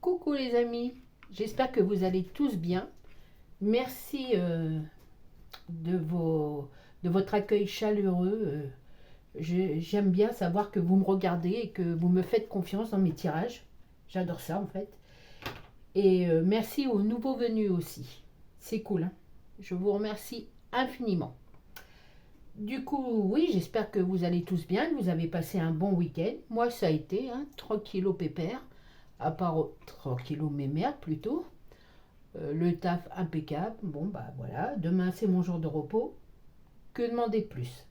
Coucou les amis, j'espère que vous allez tous bien. Merci de, de votre accueil chaleureux. J'aime bien savoir que vous me regardez et que vous me faites confiance dans mes tirages. J'adore ça en fait. Et merci aux nouveaux venus aussi. C'est cool, hein. Je vous remercie infiniment. Du coup, oui, j'espère que vous allez tous bien, que vous avez passé un bon week-end. Moi, ça a été, hein, tranquillo pépère, à part tranquillo mémère plutôt. Le taf impeccable. Bon, bah voilà, demain c'est mon jour de repos. Que demander de plus?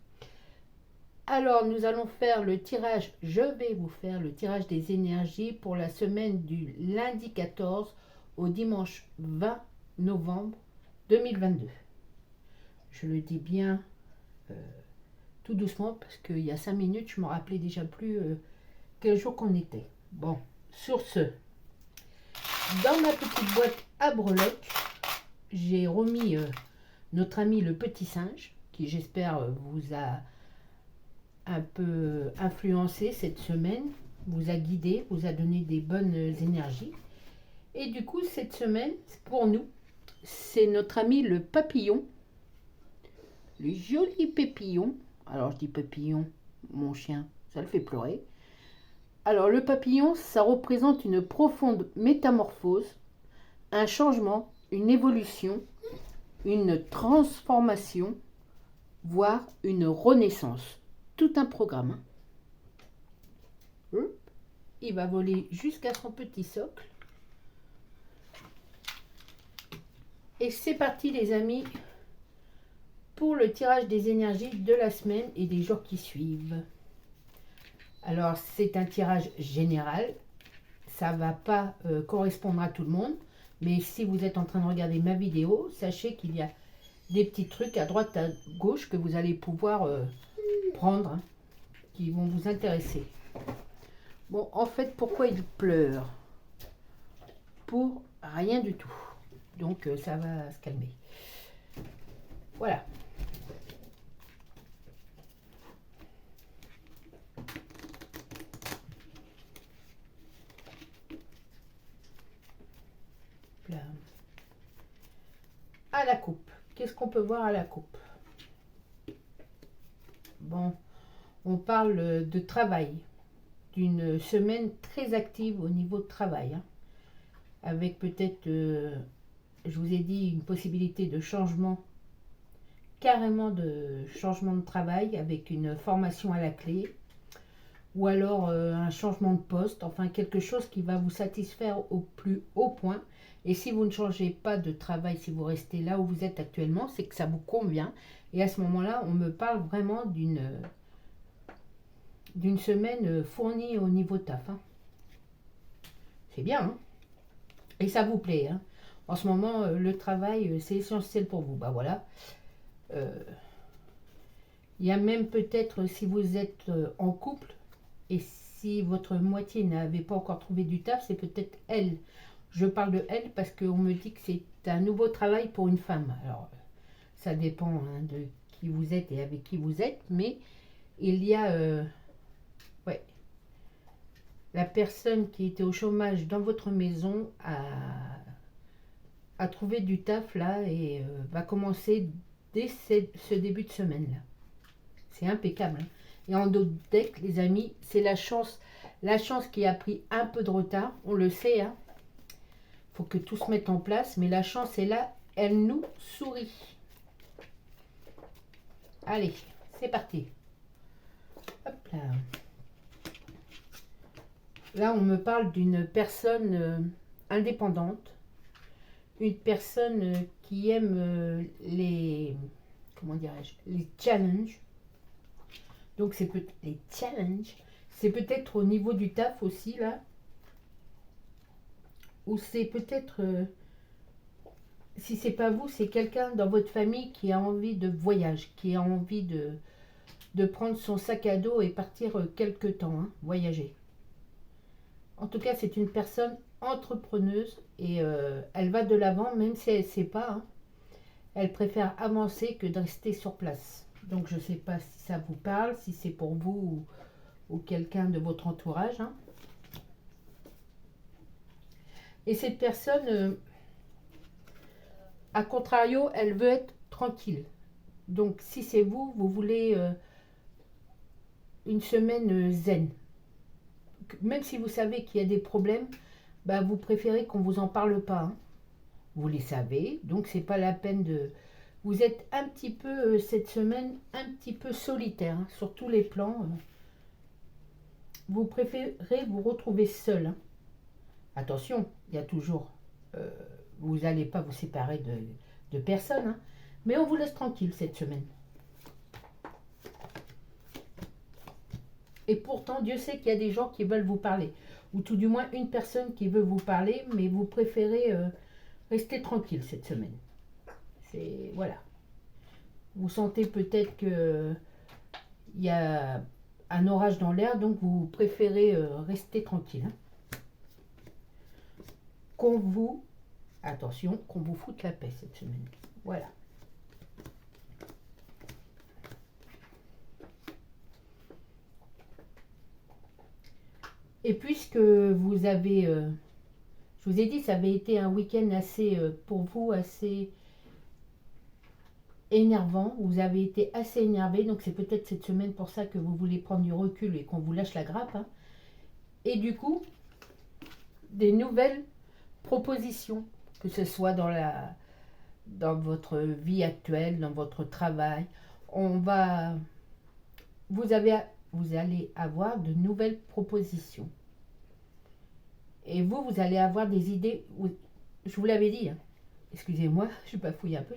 Alors, nous allons faire le tirage, je vais vous faire le tirage des énergies pour la semaine du lundi 14 au dimanche 20 novembre 2022. Je le dis bien tout doucement parce qu'il y a 5 minutes, je ne me rappelais déjà plus quel jour qu'on était. Bon, sur ce, dans ma petite boîte à breloques, j'ai remis notre ami le petit singe, qui j'espère vous a un peu influencé cette semaine, vous a guidé, vous a donné des bonnes énergies. Et du coup, cette semaine, pour nous, c'est notre ami le papillon, le joli papillon. Alors je dis papillon, mon chien, ça le fait pleurer. Alors le papillon, ça représente une profonde métamorphose, un changement, une évolution, une transformation, voire une renaissance. Tout un programme. Il va voler jusqu'à son petit socle. Et c'est parti les amis pour le tirage des énergies de la semaine et des jours qui suivent. Alors c'est un tirage général. Ça ne va pas correspondre à tout le monde. Mais si vous êtes en train de regarder ma vidéo, sachez qu'il y a des petits trucs à droite, à gauche que vous allez pouvoir prendre, hein, qui vont vous intéresser. Bon, en fait, pourquoi il pleure? Pour rien du tout. Donc, ça va se calmer. Voilà. Là. À la coupe. Qu'est-ce qu'on peut voir à la coupe? Bon, on parle de travail. D'une semaine très active au niveau de travail, hein, avec peut-être, je vous ai dit, une possibilité de changement, carrément de changement de travail avec une formation à la clé, ou alors un changement de poste, enfin quelque chose qui va vous satisfaire au plus haut point. Et si vous ne changez pas de travail, si vous restez là où vous êtes actuellement, c'est que ça vous convient. Et à ce moment-là, on me parle vraiment d'une semaine fournie au niveau taf, hein. C'est bien, hein. Et ça vous plaît, hein. En ce moment, le travail, c'est essentiel pour vous. Bah voilà. Il y a même peut-être, si vous êtes en couple, et si votre moitié n'avait pas encore trouvé du taf, c'est peut-être elle. Je parle de elle parce qu'on me dit que c'est un nouveau travail pour une femme. Alors, ça dépend, hein, de qui vous êtes et avec qui vous êtes, mais il y a... ouais. La personne qui était au chômage dans votre maison a trouvé du taf là et va commencer dès ce début de semaine là. C'est impeccable, hein. Et en d'autres decks, les amis, c'est la chance qui a pris un peu de retard, on le sait, hein. Faut que tout se mette en place, mais la chance est là, elle nous sourit. Allez, c'est parti. Hop là. Là, on me parle d'une personne indépendante, une personne qui aime les, comment dirais-je, les challenges. Donc, c'est peut-être les challenges. C'est peut-être au niveau du taf aussi, là. Ou c'est peut-être, si c'est pas vous, c'est quelqu'un dans votre famille qui a envie de voyage, qui a envie de prendre son sac à dos et partir quelque temps, hein, voyager. En tout cas, c'est une personne entrepreneuse et elle va de l'avant, même si elle ne sait pas, hein. Elle préfère avancer que de rester sur place. Donc, je ne sais pas si ça vous parle, si c'est pour vous ou quelqu'un de votre entourage, hein. Et cette personne, à contrario, elle veut être tranquille. Donc si c'est vous, vous voulez une semaine zen. Même si vous savez qu'il y a des problèmes, bah, vous préférez qu'on ne vous en parle pas. Hein. Vous les savez, donc c'est pas la peine de... Vous êtes un petit peu, cette semaine, un petit peu solitaire, hein, sur tous les plans. Vous préférez vous retrouver seul. Hein. Attention, il y a toujours... vous n'allez pas vous séparer de personne, hein, mais on vous laisse tranquille cette semaine. Et pourtant, Dieu sait qu'il y a des gens qui veulent vous parler, ou tout du moins une personne qui veut vous parler, mais vous préférez rester tranquille cette semaine. C'est... Voilà. Vous sentez peut-être qu'il y a un orage dans l'air, donc vous préférez rester tranquille. Hein. Qu'on vous... Attention, qu'on vous foute la paix cette semaine. Voilà. Et puisque vous avez... je vous ai dit, ça avait été un week-end assez, pour vous, assez énervant. Vous avez été assez énervé, donc c'est peut-être cette semaine pour ça que vous voulez prendre du recul et qu'on vous lâche la grappe. Hein. Et du coup, des nouvelles propositions, que ce soit dans votre vie actuelle, dans votre travail, vous allez avoir de nouvelles propositions. Et vous allez avoir des idées. Je vous l'avais dit, hein. Excusez-moi, je bafouille un peu.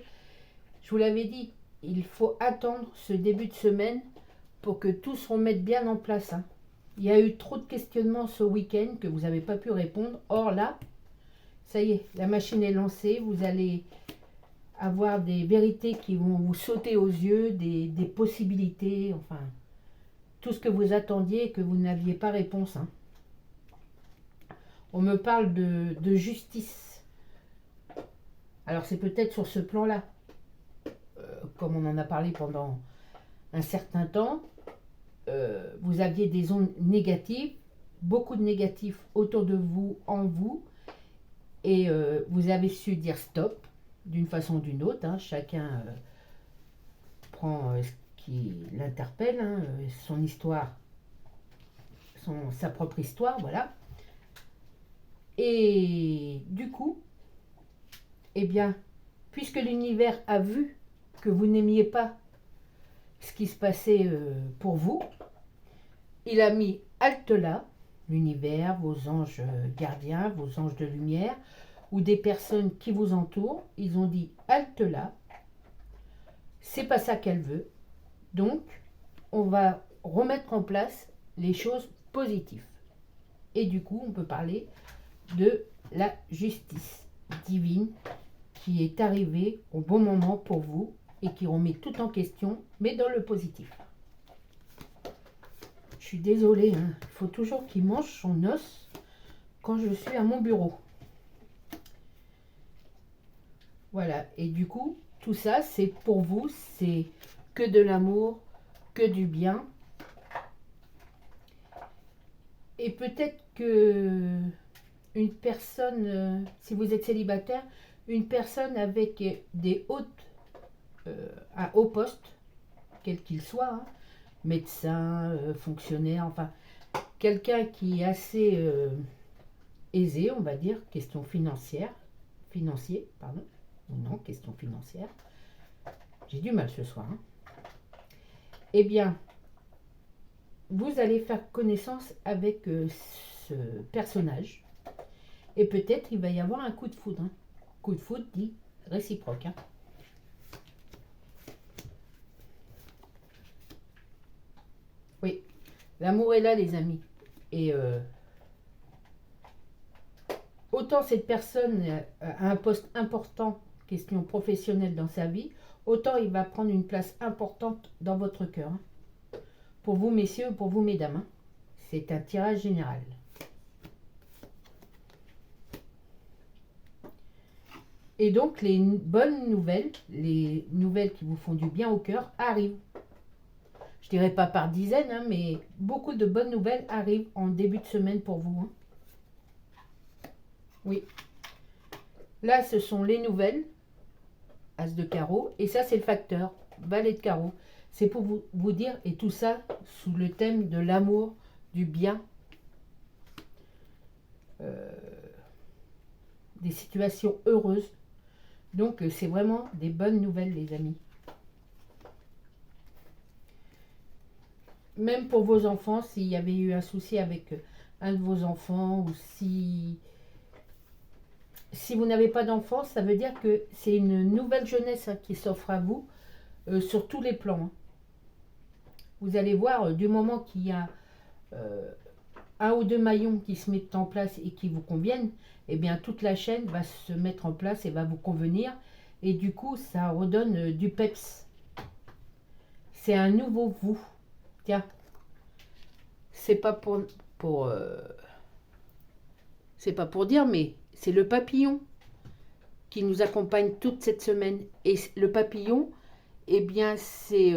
Je vous l'avais dit, il faut attendre ce début de semaine pour que tout se remette bien en place. Hein. Il y a eu trop de questionnements ce week-end que vous n'avez pas pu répondre. Or là, ça y est, la machine est lancée. Vous allez avoir des vérités qui vont vous sauter aux yeux, des possibilités, enfin, tout ce que vous attendiez et que vous n'aviez pas réponse. Hein. On me parle de justice. Alors c'est peut-être sur ce plan-là. Comme on en a parlé pendant un certain temps, vous aviez des ondes négatives, beaucoup de négatifs autour de vous, en vous, et vous avez su dire stop, d'une façon ou d'une autre. Hein, chacun prend ce qui l'interpelle, hein, son histoire, sa propre histoire, voilà. Et du coup, eh bien, puisque l'univers a vu que vous n'aimiez pas ce qui se passait pour vous, il a mis halte là, l'univers, vos anges gardiens, vos anges de lumière, ou des personnes qui vous entourent, ils ont dit halte là, c'est pas ça qu'elle veut, donc on va remettre en place les choses positives. Et du coup, on peut parler de la justice divine qui est arrivée au bon moment pour vous et qui remet tout en question, mais dans le positif. Je suis désolée, hein. Il faut toujours qu'il mange son os quand je suis à mon bureau. Voilà, et du coup, tout ça, c'est pour vous, c'est que de l'amour, que du bien. Et peut-être que une personne, si vous êtes célibataire, une personne avec un haut poste, quel qu'il soit, hein, médecin, fonctionnaire, enfin, quelqu'un qui est assez aisé, on va dire, question financier, pardon, non, question financière, j'ai du mal ce soir, hein. Eh bien, vous allez faire connaissance avec ce personnage, et peut-être il va y avoir un coup de foudre, hein. Coup de foudre dit réciproque, hein. Oui, l'amour est là, les amis. Et autant cette personne a un poste important, question professionnelle dans sa vie, autant il va prendre une place importante dans votre cœur. Hein. Pour vous, messieurs, pour vous, mesdames. Hein. C'est un tirage général. Et donc, les bonnes nouvelles, les nouvelles qui vous font du bien au cœur, arrivent. Je dirais pas par dizaines, hein, mais beaucoup de bonnes nouvelles arrivent en début de semaine pour vous. Hein. Oui. Là, ce sont les nouvelles. As de carreau. Et ça, c'est le facteur. Valet de carreau. C'est pour vous dire, et tout ça sous le thème de l'amour, du bien. Des situations heureuses. Donc, c'est vraiment des bonnes nouvelles, les amis. Même pour vos enfants, s'il y avait eu un souci avec un de vos enfants, ou si vous n'avez pas d'enfants, ça veut dire que c'est une nouvelle jeunesse qui s'offre à vous sur tous les plans. Hein. Vous allez voir, du moment qu'il y a un ou deux maillons qui se mettent en place et qui vous conviennent, eh bien toute la chaîne va se mettre en place et va vous convenir. Et du coup, ça redonne du peps. C'est un nouveau vous. Tiens, c'est pas c'est pas pour dire, mais c'est le papillon qui nous accompagne toute cette semaine. Et le papillon, eh bien, c'est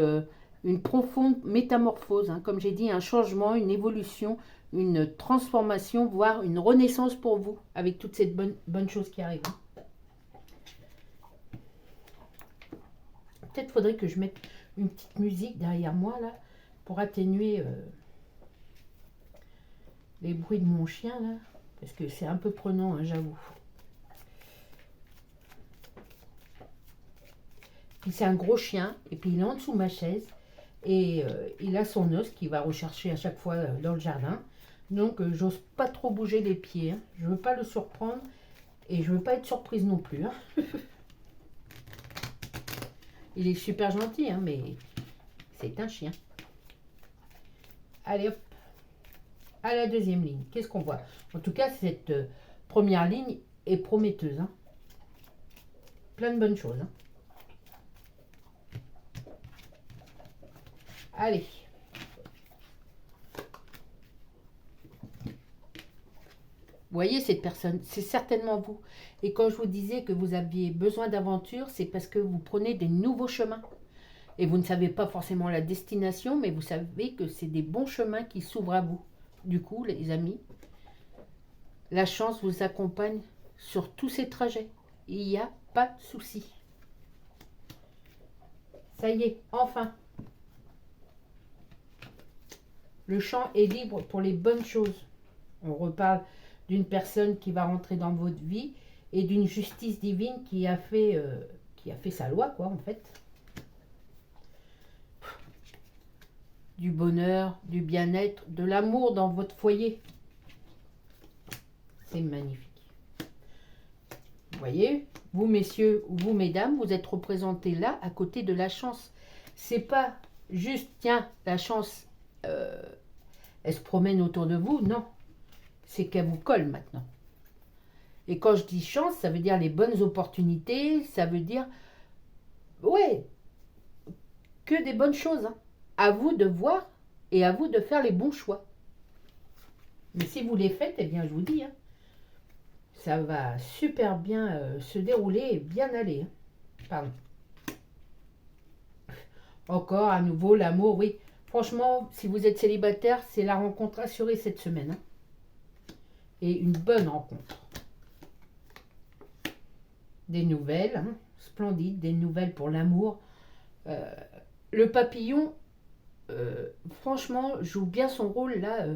une profonde métamorphose, hein, comme j'ai dit, un changement, une évolution, une transformation, voire une renaissance pour vous, avec toutes ces bonnes choses qui arrivent. Peut-être faudrait que je mette une petite musique derrière moi, là, pour atténuer les bruits de mon chien, là, parce que c'est un peu prenant, hein, j'avoue. Puis c'est un gros chien, et puis il est en dessous de ma chaise, et il a son os qu'il va rechercher à chaque fois dans le jardin. Donc j'ose pas trop bouger les pieds, hein. Je veux pas le surprendre, et je veux pas être surprise non plus. Hein. Il est super gentil, hein, mais c'est un chien. Allez hop, à la deuxième ligne. Qu'est-ce qu'on voit? En tout cas, cette première ligne est prometteuse. Hein. Plein de bonnes choses. Hein. Allez. Vous voyez cette personne, c'est certainement vous. Et quand je vous disais que vous aviez besoin d'aventure, c'est parce que vous prenez des nouveaux chemins. Et vous ne savez pas forcément la destination, mais vous savez que c'est des bons chemins qui s'ouvrent à vous. Du coup, les amis, la chance vous accompagne sur tous ces trajets. Il n'y a pas de souci. Ça y est, enfin. Le champ est libre pour les bonnes choses. On reparle d'une personne qui va rentrer dans votre vie et d'une justice divine qui a fait sa loi, quoi, en fait. Du bonheur, du bien-être, de l'amour dans votre foyer. C'est magnifique. Vous voyez, vous messieurs ou vous mesdames, vous êtes représentés là à côté de la chance. C'est pas juste, tiens, la chance, elle se promène autour de vous, non. C'est qu'elle vous colle maintenant. Et quand je dis chance, ça veut dire les bonnes opportunités, ça veut dire, ouais, que des bonnes choses. Hein. À vous de voir et à vous de faire les bons choix. Mais si vous les faites, eh bien, je vous dis, hein, ça va super bien se dérouler et bien aller. Hein. Pardon. Encore, à nouveau, l'amour, oui. Franchement, si vous êtes célibataire, c'est la rencontre assurée cette semaine. Hein. Et une bonne rencontre. Des nouvelles, hein, splendides, des nouvelles pour l'amour. Le papillon, franchement, joue bien son rôle là.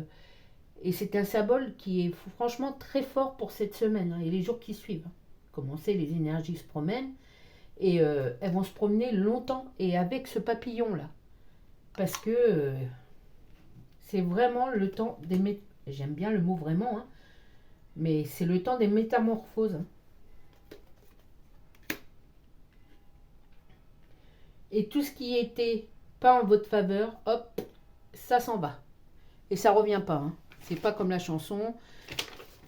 Et c'est un symbole qui est franchement très fort pour cette semaine hein, et les jours qui suivent. Comme on sait, les énergies se promènent et elles vont se promener longtemps et avec ce papillon là. Parce que c'est vraiment le temps des... J'aime bien le mot vraiment, hein, mais c'est le temps des métamorphoses. Hein. Et tout ce qui était pas en votre faveur, hop, ça s'en va. Et ça revient pas. Hein. C'est pas comme la chanson.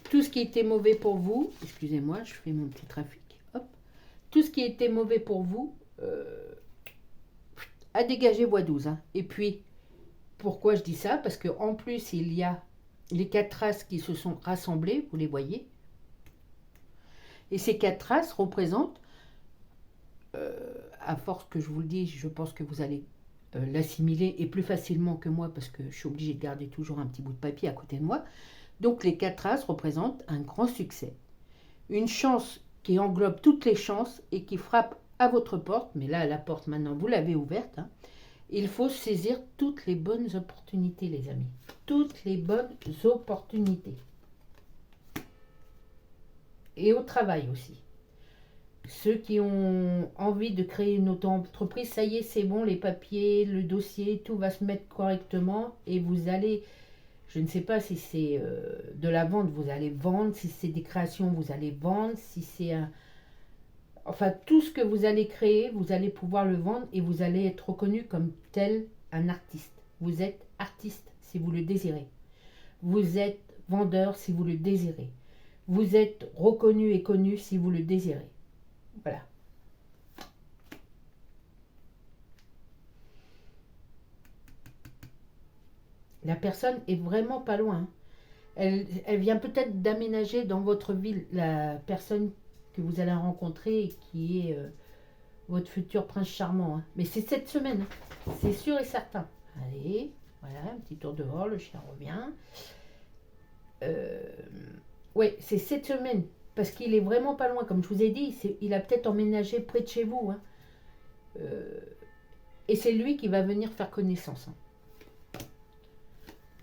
Tout ce qui était mauvais pour vous, excusez-moi, je fais mon petit trafic. Hop. Tout ce qui était mauvais pour vous a dégagé voie 12. Hein. Et puis, pourquoi je dis ça? Parce qu'en plus, il y a les 4 races qui se sont rassemblées, vous les voyez. Et ces 4 races représentent, à force que je vous le dis, je pense que vous allez l'assimiler et plus facilement que moi parce que je suis obligée de garder toujours un petit bout de papier à côté de moi. Donc les 4 races représentent un grand succès. une chance qui englobe toutes les chances et qui frappe à votre porte, mais là, la porte, maintenant, vous l'avez ouverte. Hein. Il faut saisir toutes les bonnes opportunités, les amis. Toutes les bonnes opportunités. Et au travail aussi. Ceux qui ont envie de créer une auto-entreprise, ça y est, c'est bon, les papiers, le dossier, tout va se mettre correctement et vous allez, je ne sais pas si c'est de la vente, vous allez vendre, si c'est des créations, vous allez vendre, si c'est un... Enfin, tout ce que vous allez créer, vous allez pouvoir le vendre et vous allez être reconnu comme tel un artiste. Vous êtes artiste si vous le désirez. Vous êtes vendeur si vous le désirez. Vous êtes reconnu et connu si vous le désirez. Voilà. La personne est vraiment pas loin. Elle vient peut-être d'aménager dans votre ville, la personne que vous allez rencontrer et qui est votre futur prince charmant. Hein. Mais c'est cette semaine, hein. C'est sûr et certain. Allez, voilà, un petit tour dehors, le chien revient. Oui, c'est cette semaine. Parce qu'il est vraiment pas loin, comme je vous ai dit, il a peut-être emménagé près de chez vous. Hein. Et c'est lui qui va venir faire connaissance. Hein.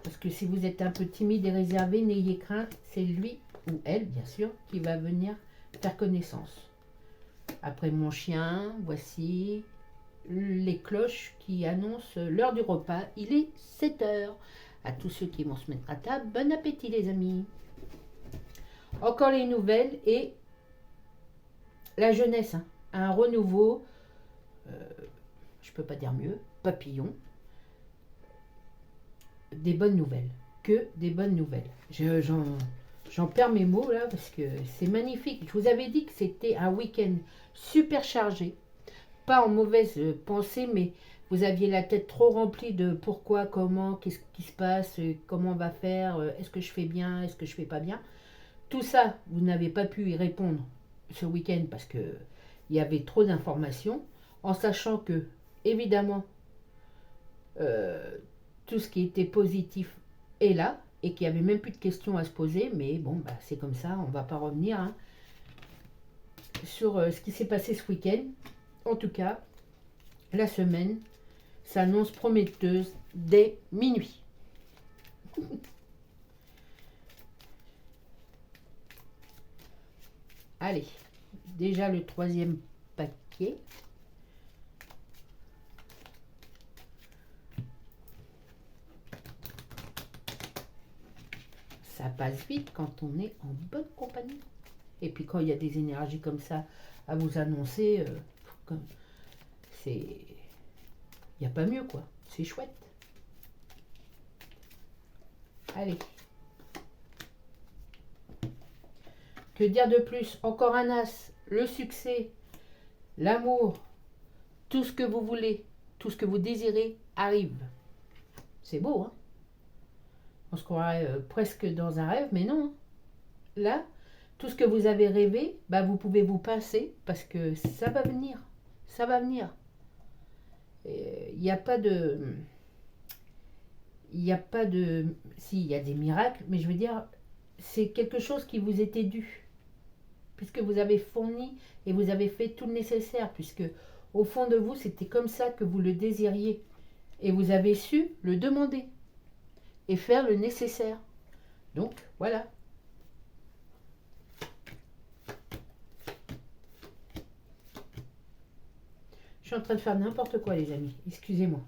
Parce que si vous êtes un peu timide et réservé, n'ayez crainte, c'est lui, ou elle bien sûr, qui va venir faire connaissance. Après mon chien, voici les cloches qui annoncent l'heure du repas. Il est 7 heures. À tous ceux qui vont se mettre à table, bon appétit les amis. Encore les nouvelles et la jeunesse, hein. Un renouveau, je peux pas dire mieux, papillon, des bonnes nouvelles, que des bonnes nouvelles. J'en perds mes mots là parce que c'est magnifique. Je vous avais dit que c'était un week-end super chargé, pas en mauvaise pensée, mais vous aviez la tête trop remplie de pourquoi, comment, qu'est-ce qui se passe, comment on va faire, est-ce que je fais bien, est-ce que je fais pas bien. Tout ça, vous n'avez pas pu y répondre ce week-end parce que il y avait trop d'informations, en sachant que, évidemment, tout ce qui était positif est là et qu'il n'y avait même plus de questions à se poser, mais bon, bah, c'est comme ça, on ne va pas revenir hein, sur ce qui s'est passé ce week-end. En tout cas, la semaine s'annonce prometteuse dès minuit. Allez, déjà le 3e paquet. Ça passe vite quand on est en bonne compagnie. Et puis quand il y a des énergies comme ça à vous annoncer, c'est... Il n'y a pas mieux quoi. C'est chouette. Allez. Que dire de plus? Encore un as. Le succès, l'amour, tout ce que vous voulez, tout ce que vous désirez arrive. C'est beau, hein? On se croirait presque dans un rêve, mais non. Là, tout ce que vous avez rêvé, bah, vous pouvez vous passer parce que ça va venir. Ça va venir. Il n'y a pas de... Il n'y a pas de... Si, il y a des miracles, mais je veux dire, c'est quelque chose qui vous était dû. Puisque vous avez fourni et vous avez fait tout le nécessaire, puisque au fond de vous, c'était comme ça que vous le désiriez. Et vous avez su le demander et faire le nécessaire. Donc, voilà. Je suis en train de faire n'importe quoi, les amis. Excusez-moi.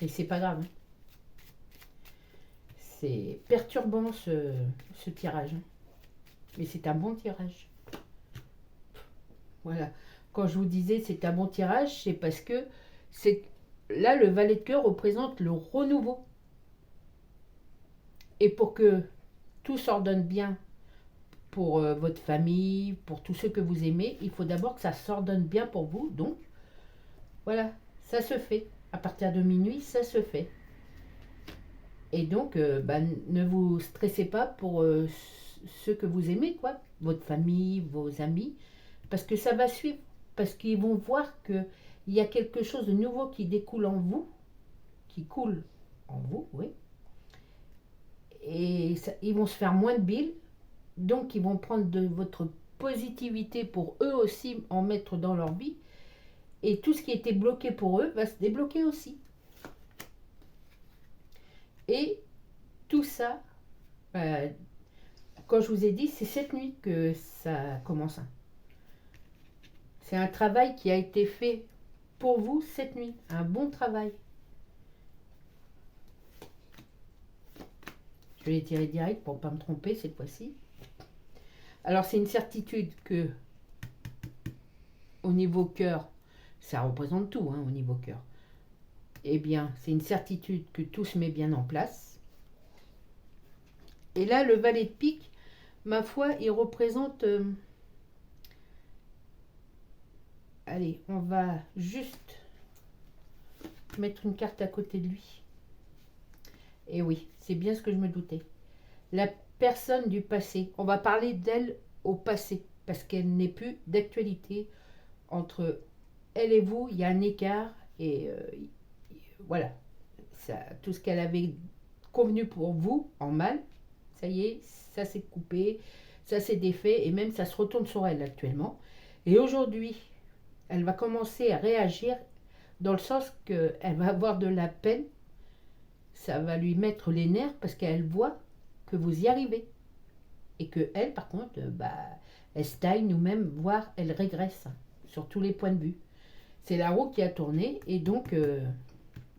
Et c'est pas grave. Hein. C'est perturbant ce tirage. Hein. Mais c'est un bon tirage. Voilà. Quand je vous disais c'est un bon tirage, c'est parce que c'est là le valet de cœur représente le renouveau. Et pour que tout s'ordonne bien pour votre famille, pour tous ceux que vous aimez, il faut d'abord que ça s'ordonne bien pour vous. Donc, voilà, ça se fait. À partir de minuit, ça se fait. Et donc, ne vous stressez pas pour ceux que vous aimez, quoi, votre famille, vos amis, parce que ça va suivre, parce qu'ils vont voir qu'il y a quelque chose de nouveau qui découle en vous, qui coule en vous, oui. Et ça, ils vont se faire moins de billes, Donc, ils vont prendre de votre positivité pour eux aussi en mettre dans leur vie. Et tout ce qui était bloqué pour eux va se débloquer aussi. Et tout ça, quand je vous ai dit, c'est cette nuit que ça commence. C'est un travail qui a été fait pour vous cette nuit. Un bon travail. Je vais les tirer direct pour ne pas me tromper cette fois-ci. Alors, c'est une certitude que au niveau cœur, ça représente tout au niveau cœur. Eh bien, c'est une certitude que tout se met bien en place. Et là, le valet de pique, ma foi, il représente... allez, on va juste mettre une carte à côté de lui. Et oui, c'est bien ce que je me doutais. La personne du passé, on va parler d'elle au passé, parce qu'elle n'est plus d'actualité. Entre elle et vous, il y a un écart, et voilà. Ça, tout ce qu'elle avait convenu pour vous, en mal, ça y est, ça s'est coupé, ça s'est défait, et même ça se retourne sur elle actuellement. Et aujourd'hui, elle va commencer à réagir dans le sens qu'elle va avoir de la peine, ça va lui mettre les nerfs parce qu'elle voit que vous y arrivez. Et que elle, par contre, elle stagne ou même, voire elle régresse sur tous les points de vue. C'est la roue qui a tourné et donc,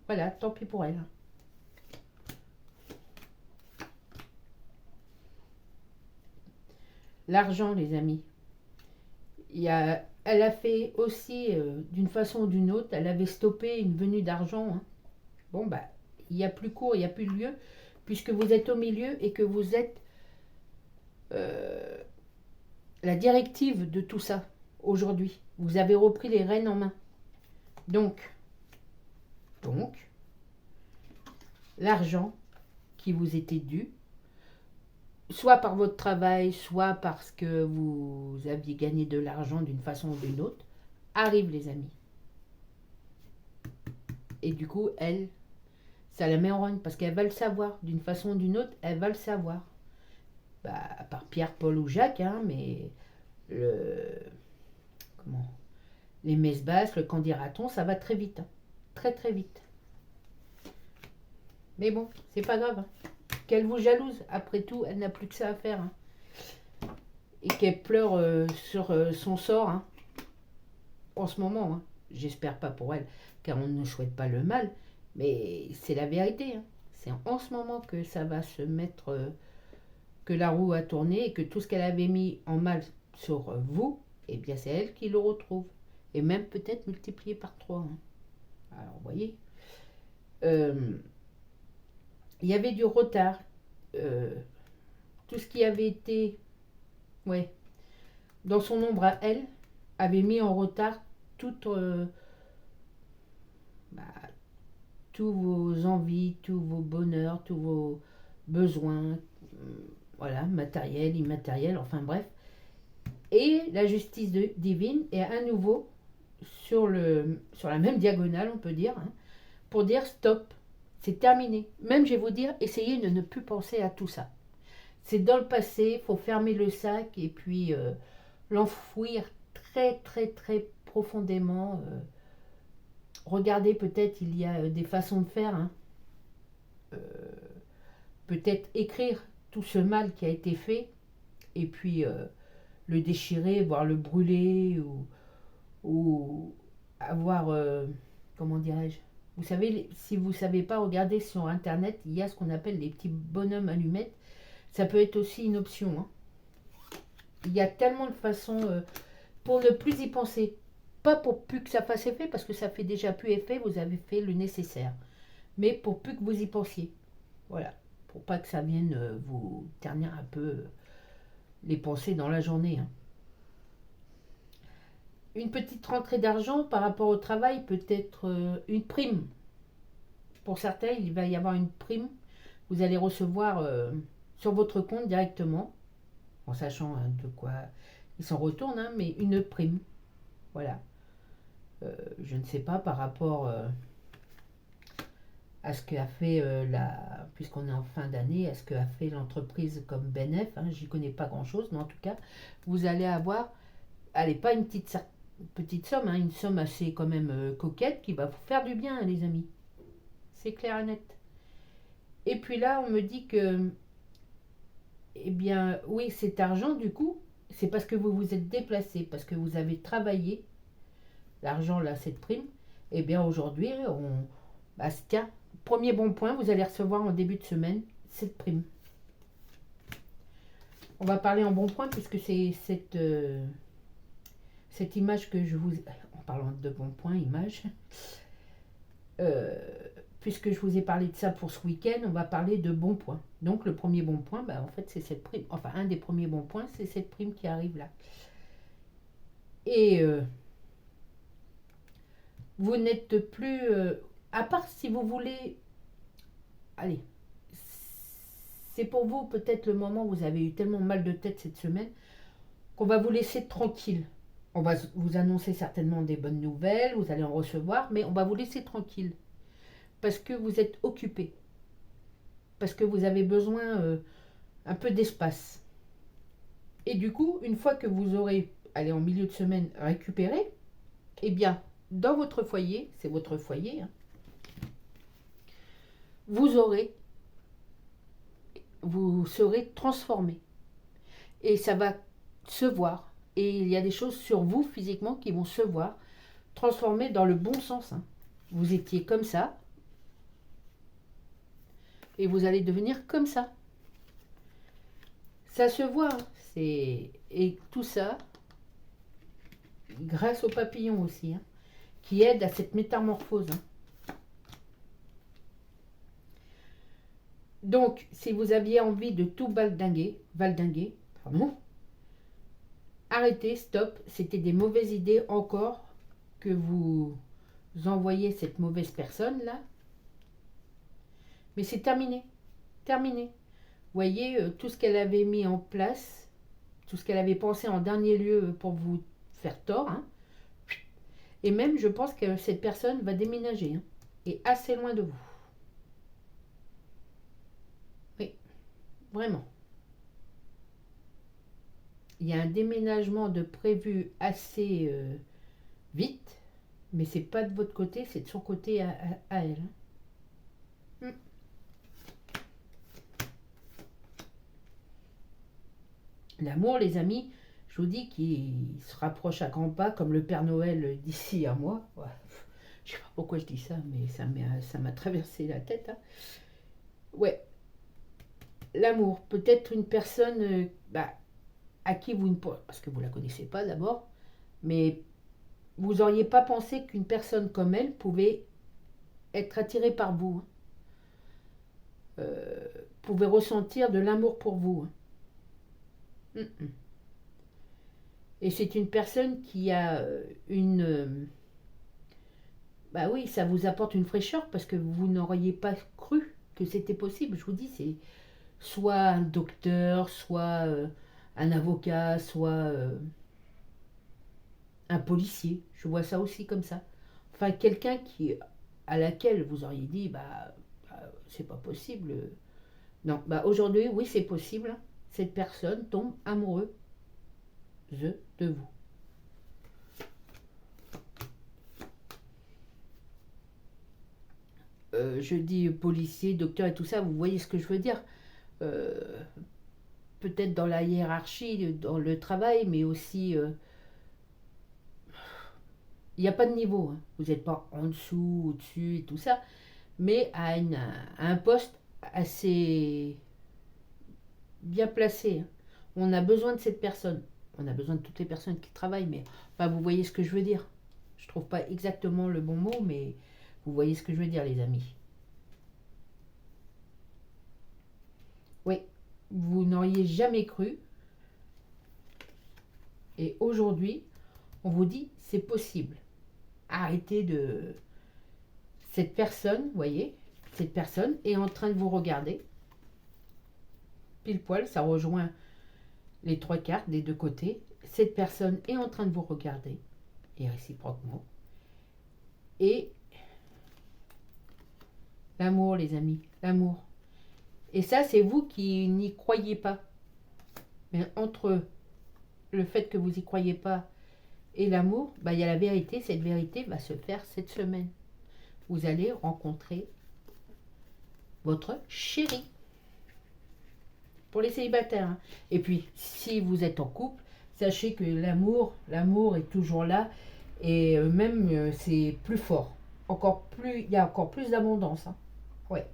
voilà, tant pis pour elle. L'argent, les amis. Elle a fait aussi, d'une façon ou d'une autre, elle avait stoppé une venue d'argent. Bon, il n'y a plus cours, il n'y a plus lieu, puisque vous êtes au milieu et que vous êtes la directive de tout ça aujourd'hui. Vous avez repris les rênes en main. Donc, l'argent qui vous était dû, soit par votre travail, soit parce que vous aviez gagné de l'argent d'une façon ou d'une autre, arrive, les amis. Et du coup, elle, ça la met en rogne parce qu'elle va le savoir. D'une façon ou d'une autre, elle va le savoir. Par Pierre, Paul ou Jacques, mais les messes basses, le candidaton, ça va très vite. Très très vite. Mais bon, c'est pas grave. Qu'elle vous jalouse, après tout, elle n'a plus que ça à faire. Et qu'elle pleure sur son sort en ce moment. J'espère pas pour elle, car on ne souhaite pas le mal. Mais c'est la vérité. C'est en ce moment que ça va se mettre, que la roue a tourné et que tout ce qu'elle avait mis en mal sur vous, eh bien c'est elle qui le retrouve. Et même peut-être multiplié par 3. Alors, vous voyez, il y avait du retard. Tout ce qui avait été, dans son ombre à elle, avait mis en retard toutes, tous vos envies, tous vos bonheurs, tous vos besoins, matériels, immatériels, enfin bref. Et la justice divine est à nouveau sur la même diagonale, on peut dire, pour dire stop, c'est terminé. Même, je vais vous dire, essayez de ne plus penser à tout ça. C'est dans le passé, il faut fermer le sac et puis l'enfouir très, très, très profondément. Regardez, peut-être, il y a des façons de faire. Peut-être écrire tout ce mal qui a été fait et puis le déchirer, voire le brûler ou avoir, comment dirais-je, vous savez, si vous ne savez pas, regardez sur internet, il y a ce qu'on appelle les petits bonhommes allumettes. Ça peut être aussi une option. Il y a tellement de façons pour ne plus y penser. Pas pour plus que ça fasse effet, parce que ça fait déjà plus effet, vous avez fait le nécessaire. Mais pour plus que vous y pensiez. Voilà. Pour pas que ça vienne vous ternir un peu les pensées dans la journée. Une petite rentrée d'argent par rapport au travail peut être une prime. Pour certains, il va y avoir une prime. Vous allez recevoir sur votre compte directement, en sachant de quoi il s'en retourne, mais une prime. Voilà. Je ne sais pas par rapport à ce qu'a fait puisqu'on est en fin d'année, à ce qu'a fait l'entreprise comme Benef. Hein, j'y connais pas grand-chose, mais en tout cas, vous allez avoir, allez, pas une petite somme, hein, une somme assez quand même coquette qui va vous faire du bien, hein, les amis. C'est clair et net. Et puis là, on me dit que, eh bien, oui, cet argent, du coup, c'est parce que vous vous êtes déplacé, parce que vous avez travaillé, l'argent, là, cette prime. Eh bien, aujourd'hui, bah, tiens, premier bon point, vous allez recevoir en début de semaine cette prime. On va parler en bon point, puisque c'est cette image que je vous... En parlant de bon point, image... puisque je vous ai parlé de ça pour ce week-end, on va parler de bons points. Donc le premier bon point, bah, en fait c'est cette prime. Enfin un des premiers bons points, c'est cette prime qui arrive là. Et vous n'êtes plus... à part si vous voulez... Allez, c'est pour vous peut-être le moment où vous avez eu tellement mal de tête cette semaine qu'on va vous laisser tranquille. On va vous annoncer certainement des bonnes nouvelles, vous allez en recevoir, mais on va vous laisser tranquille. Parce que vous êtes occupé. Parce que vous avez besoin un peu d'espace. Et du coup, une fois que vous aurez, allez, en milieu de semaine, récupéré, eh bien, dans votre foyer, c'est votre foyer, hein, vous serez transformé. Et ça va se voir. Et il y a des choses sur vous, physiquement, qui vont se voir, transformées dans le bon sens. Hein. Vous étiez comme ça, et vous allez devenir comme ça. Ça se voit. Hein. Et tout ça, grâce aux papillons aussi, hein, qui aident à cette métamorphose. Hein. Donc, si vous aviez envie de tout valdinguer, pardon, arrêtez, stop, c'était des mauvaises idées encore que vous envoyez cette mauvaise personne là. Mais c'est terminé, terminé. Voyez, tout ce qu'elle avait mis en place, tout ce qu'elle avait pensé en dernier lieu pour vous faire tort, hein, et même je pense que cette personne va déménager, hein, et assez loin de vous. Oui, vraiment. Il y a un déménagement de prévu assez vite, mais c'est pas de votre côté, c'est de son côté à elle. Hein. L'amour, les amis, je vous dis qu'il se rapproche à grands pas, comme le Père Noël d'ici à moi. Ouais. Je sais pas pourquoi je dis ça, mais ça m'a traversé la tête. Hein. Ouais, l'amour, peut-être une personne à qui vous ne... Parce que vous ne la connaissez pas d'abord, mais vous n'auriez pas pensé qu'une personne comme elle pouvait être attirée par vous. Pouvait ressentir de l'amour pour vous. Et c'est une personne qui a une... bah oui, ça vous apporte une fraîcheur parce que vous n'auriez pas cru que c'était possible. Je vous dis, c'est soit un docteur, soit un avocat, soit un policier. Je vois ça aussi comme ça. Enfin, quelqu'un à laquelle vous auriez dit, c'est pas possible. Non, aujourd'hui, oui, c'est possible. Cette personne tombe amoureuse de vous. Je dis policier, docteur et tout ça, vous voyez ce que je veux dire. Peut-être dans la hiérarchie, dans le travail, mais aussi... il n'y a pas de niveau. Hein. Vous n'êtes pas en dessous, au-dessus et tout ça, mais à un poste assez bien placé. Hein. On a besoin de cette personne. On a besoin de toutes les personnes qui travaillent, mais vous voyez ce que je veux dire. Je trouve pas exactement le bon mot, mais vous voyez ce que je veux dire, les amis. Oui, vous n'auriez jamais cru. Et aujourd'hui, on vous dit, c'est possible. Arrêtez de... Cette personne, voyez, cette personne est en train de vous regarder. Pile poil, ça rejoint les trois cartes des deux côtés. Cette personne est en train de vous regarder, et réciproquement. Et L'amour, les amis, l'amour. Et ça, c'est vous qui n'y croyez pas. Mais entre le fait que vous n'y croyez pas et l'amour, bah, il y a la vérité. Cette vérité va se faire cette semaine. Vous allez rencontrer votre chéri. Pour les célibataires. Hein. Et puis, si vous êtes en couple, sachez que l'amour est toujours là. Et même, c'est plus fort. Encore plus, il y a encore plus d'abondance. Hein. Ouais.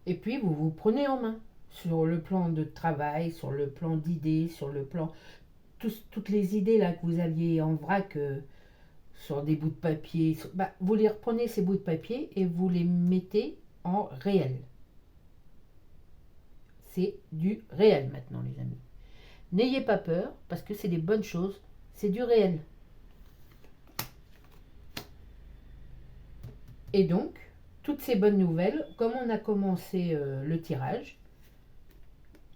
Et puis, vous vous prenez en main. Sur le plan de travail, sur le plan d'idées, sur le plan... toutes les idées là que vous aviez en vrac sur des bouts de papier, bah, vous les reprenez ces bouts de papier et vous les mettez en réel. C'est du réel maintenant, les amis. N'ayez pas peur, parce que c'est des bonnes choses. C'est du réel. Et donc, toutes ces bonnes nouvelles, comme on a commencé le tirage,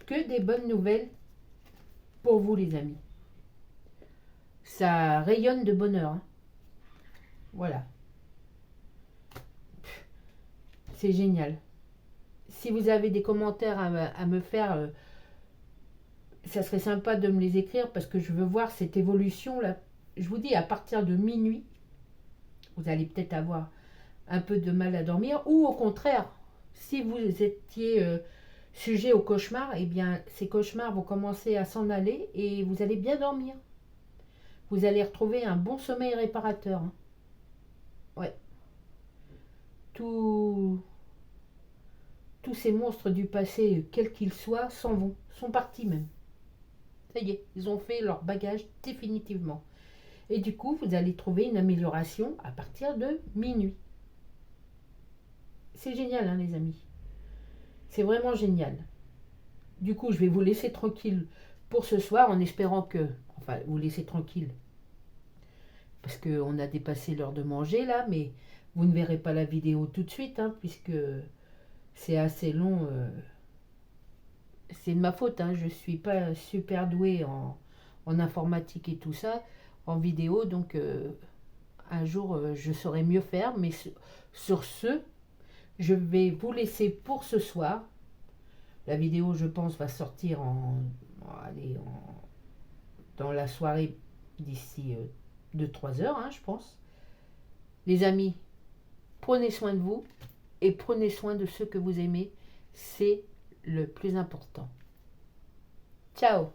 que des bonnes nouvelles pour vous, les amis. Ça rayonne de bonheur. Hein. Voilà. C'est génial. Si vous avez des commentaires à me faire, ça serait sympa de me les écrire parce que je veux voir cette évolution là. Je vous dis, à partir de minuit, vous allez peut-être avoir un peu de mal à dormir, ou au contraire, si vous étiez sujet au cauchemar, eh bien ces cauchemars vont commencer à s'en aller et vous allez bien dormir. Vous allez retrouver un bon sommeil réparateur. Hein. Ouais. Tous ces monstres du passé, quels qu'ils soient, s'en vont, sont partis même. Ça y est, ils ont fait leur bagage définitivement. Et du coup, vous allez trouver une amélioration à partir de minuit. C'est génial, hein, les amis. C'est vraiment génial. Du coup, je vais vous laisser tranquille pour ce soir en espérant que... Enfin, vous laisser tranquille. Parce qu'on a dépassé l'heure de manger là, mais vous ne verrez pas la vidéo tout de suite, hein, puisque c'est assez long. C'est de ma faute, hein, je ne suis pas super douée en informatique et tout ça, en vidéo, donc un jour je saurai mieux faire, mais sur ce, je vais vous laisser pour ce soir. La vidéo, je pense, va sortir dans la soirée d'ici 2-3 heures, hein, je pense. Les amis, prenez soin de vous et prenez soin de ceux que vous aimez. C'est le plus important. Ciao!